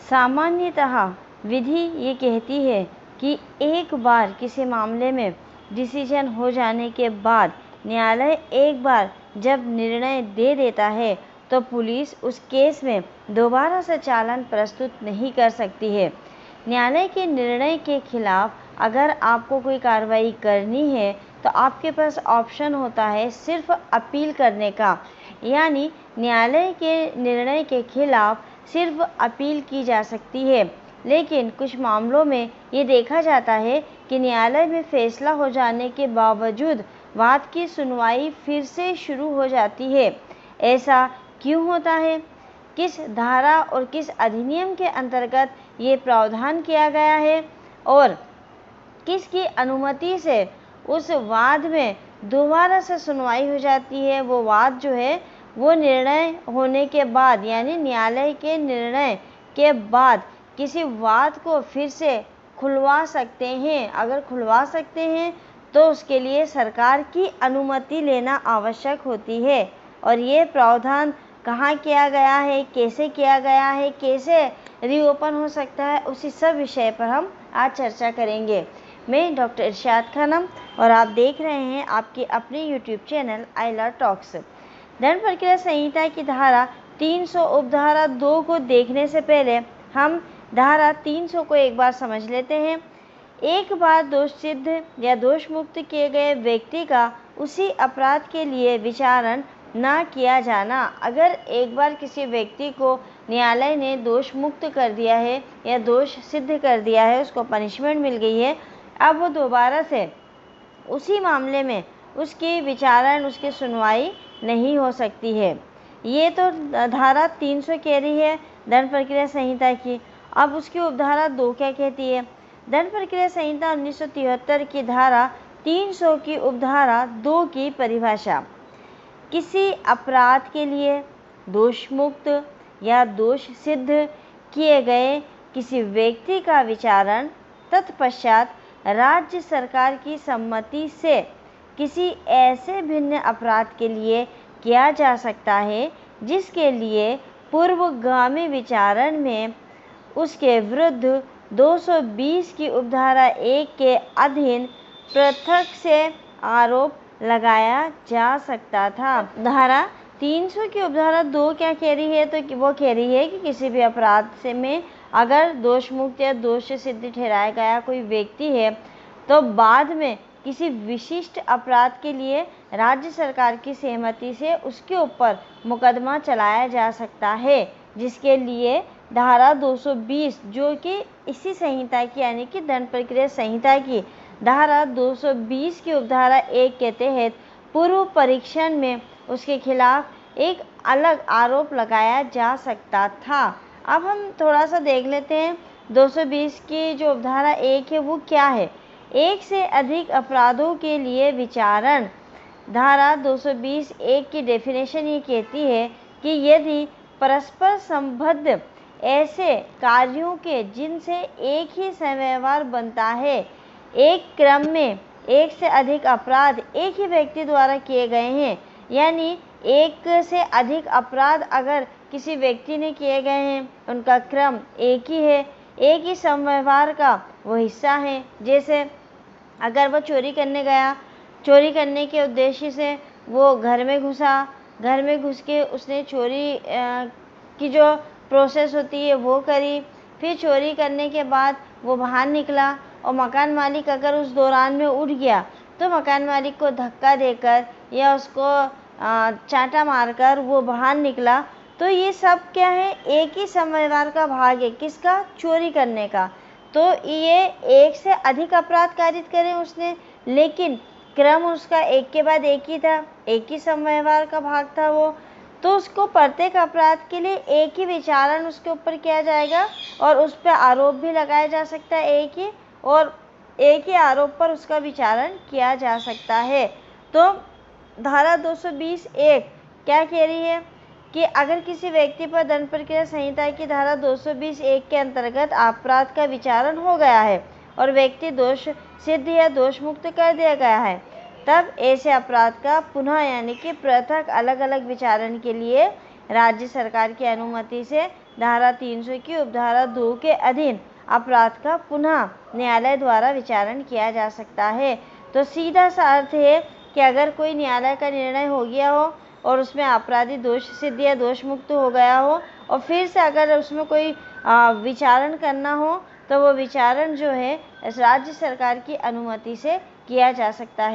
सामान्यतः विधि ये कहती है कि एक बार किसी मामले में डिसीजन हो जाने के बाद न्यायालय एक बार जब निर्णय दे देता है तो पुलिस उस केस में दोबारा से चालान प्रस्तुत नहीं कर सकती है। न्यायालय के निर्णय के खिलाफ अगर आपको कोई कार्रवाई करनी है तो आपके पास ऑप्शन होता है सिर्फ अपील करने का, यानी न्यायालय के निर्णय के खिलाफ सिर्फ अपील की जा सकती है। लेकिन कुछ मामलों में ये देखा जाता है कि न्यायालय में फैसला हो जाने के बावजूद वाद की सुनवाई फिर से शुरू हो जाती है। ऐसा क्यों होता है? किस धारा और किस अधिनियम के अंतर्गत ये प्रावधान किया गया है और किसकी अनुमति से उस वाद में दोबारा से सुनवाई हो जाती है? वो वाद जो है वो निर्णय होने के बाद, यानी न्यायालय के निर्णय के बाद किसी वाद को फिर से खुलवा सकते हैं। अगर खुलवा सकते हैं तो उसके लिए सरकार की अनुमति लेना आवश्यक होती है। और ये प्रावधान कहाँ किया गया है, कैसे किया गया है, कैसे रीओपन हो सकता है, उसी सब विषय पर हम आज चर्चा करेंगे। मैं डॉक्टर इरशाद खानम और आप देख रहे हैं आपके अपने YouTube channel I love talks. दंड प्रक्रिया संहिता की धारा 300 उपधारा 2 को देखने से पहले हम धारा 300 को एक बार समझ लेते हैं। एक बार दोष सिद्ध या दोष मुक्त किए गए व्यक्ति का उसी अपराध के लिए विचारण ना किया जाना। अगर एक बार किसी व्यक्ति को न्यायालय ने दोष मुक्त कर दिया है या दोष सिद्ध कर दिया है, उसको पनिशमेंट मिल गई है, अब वो दोबारा से उसी मामले में उसकी विचारण, उसकी सुनवाई नहीं हो सकती है। ये तो धारा 300 कह रही है दंड प्रक्रिया संहिता की। अब उसकी उपधारा 2 क्या कहती है? दंड प्रक्रिया संहिता 1973 की धारा 300 की उपधारा 2 की परिभाषा: किसी अपराध के लिए दोष मुक्त या दोष सिद्ध किए गए किसी व्यक्ति का विचारण तत्पश्चात राज्य सरकार की सम्मति से किसी ऐसे भिन्न अपराध के लिए किया जा सकता है जिसके लिए पूर्वगामी विचारण में उसके विरुद्ध 220 की उपधारा 1 के अधीन पृथक से आरोप लगाया जा सकता था। धारा 300 की उपधारा 2 क्या कह रही है? तो वो कह रही है कि किसी भी अपराध से में अगर दोष मुक्त या दोष सिद्ध ठहराया गया कोई व्यक्ति है तो बाद में किसी विशिष्ट अपराध के लिए राज्य सरकार की सहमति से उसके ऊपर मुकदमा चलाया जा सकता है, जिसके लिए धारा 220 जो कि इसी संहिता की यानी कि दंड प्रक्रिया संहिता की धारा 220 की उपधारा 1 के तहत पूर्व परीक्षण में उसके खिलाफ एक अलग आरोप लगाया जा सकता था। अब हम थोड़ा सा देख लेते हैं 220 की जो उपधारा 1 है वो क्या है। एक से अधिक अपराधों के लिए विचारण। धारा 220 1 की डेफिनेशन ये कहती है कि यदि परस्पर संबद्ध ऐसे कार्यों के जिनसे एक ही समव्यवहार बनता है, एक क्रम में एक से अधिक अपराध एक ही व्यक्ति द्वारा किए गए हैं, यानी एक से अधिक अपराध अगर किसी व्यक्ति ने किए गए हैं, उनका क्रम एक ही है, एक ही समव्यवहार का वो हिस्सा है। जैसे अगर वो चोरी करने गया, चोरी करने के उद्देश्य से वो घर में घुसा, घर में घुस के उसने चोरी की जो प्रोसेस होती है वो करी, फिर चोरी करने के बाद वो बाहर निकला और मकान मालिक अगर उस दौरान में उठ गया तो मकान मालिक को धक्का देकर या उसको चांटा मारकर वो बाहर निकला, तो ये सब क्या है? एक ही समव्यवहार का भाग है। किसका? चोरी करने का। तो ये एक से अधिक अपराध कारित करे उसने, लेकिन क्रम उसका एक के बाद एक ही था, एक ही समव्यवहार का भाग था वो, तो उसको प्रत्येक अपराध के लिए एक ही विचारण उसके ऊपर किया जाएगा और उस पर आरोप भी लगाया जा सकता है एक ही, और एक ही आरोप पर उसका विचारण किया जा सकता है। तो धारा 220 1 क्या कह रही है कि अगर किसी व्यक्ति पर दंड प्रक्रिया संहिता की धारा 220 1 के अंतर्गत अपराध का विचारण हो गया है और व्यक्ति दोष सिद्ध या दोष मुक्त कर दिया गया है, तब ऐसे अपराध का पुनः यानी कि पृथक अलग अलग विचारण के लिए राज्य सरकार की अनुमति से धारा 300 की उपधारा 2 के अधीन अपराध का पुनः न्यायालय द्वारा विचारण किया जा सकता है। तो सीधा सा अर्थ है कि अगर कोई न्यायालय का निर्णय हो गया हो और उसमें अपराधी दोष सिद्ध या दोष मुक्त हो गया हो और फिर से अगर उसमें कोई विचारण करना हो तो वो विचारण जो है राज्य सरकार की अनुमति से किया जा सकता है।